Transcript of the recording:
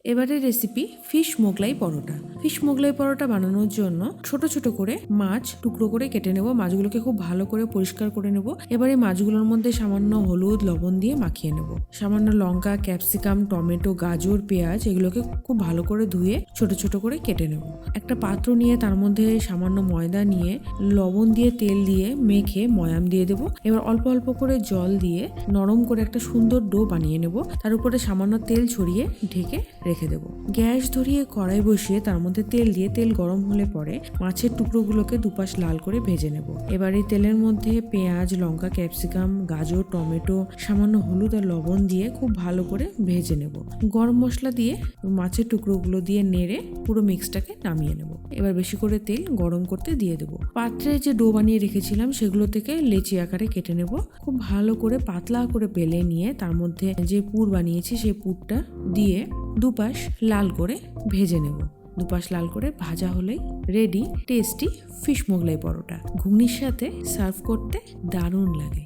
এবারে recipe fish Mughlai paratha. Fish Mughlai paratha বানানোর জন্য ছোট ছোট করে মাছ টুকরো করে কেটে নেব। মাছগুলোকে খুব ভালো করে পরিষ্কার করে নেব। এবারে মাছগুলোর মধ্যে সামান্য হলুদ লবণ দিয়ে মাখিয়ে নেব। সামান্য লঙ্কা, ক্যাপসিকাম, টমেটো, গাজর, পেঁয়াজ এগুলোকে খুব ভালো করে ধুয়ে ছোট ছোট করে কেটে নেব। একটা পাত্র নিয়ে তার মধ্যে সামান্য ময়দা নিয়ে লবণ দিয়ে তেল দিয়ে মেখে ময়াম দিয়ে দেব। এবার অল্প অল্প করে জল দিয়ে নরম করে একটা সুন্দর ডো বানিয়ে নেব। তার উপরে সামান্য তেল ছড়িয়ে ঢেকে রেখে দেব। গ্যাস ধরিয়ে কড়াই বসিয়ে তার মধ্যে তেল দিয়ে তেল গরম হলে পরে মাছের টুকরোগুলোকে দুপাশ লাল করে ভেজে নেব। এবার এই তেলের মধ্যে পেঁয়াজ, লঙ্কা, ক্যাপসিকাম, গাজর, টমেটো, সামান্য হলুদ আর লবণ দিয়ে খুব ভালো করে ভেজে নেব। গরম মশলা দিয়ে মাছের টুকরোগুলো দিয়ে নেড়ে পুরো মিক্সটাকে নামিয়ে নেব। এবার বেশি করে তেল গরম করতে দিয়ে দেব। পাত্রে যে ডো বানিয়ে রেখেছিলাম সেগুলো থেকে লেচি আকারে কেটে নেব। খুব ভালো করে পাতলা করে বেলে নিয়ে তার মধ্যে যে পুর বানিয়েছি সেই পুরটা দিয়ে দুপাশ লাল করে ভেজে নেব। দুপাশ লাল করে ভাজা হলেই ready tasty fish Mughlai paratha. ঘুগনির সাথে সার্ভ করতে দারুণ লাগে।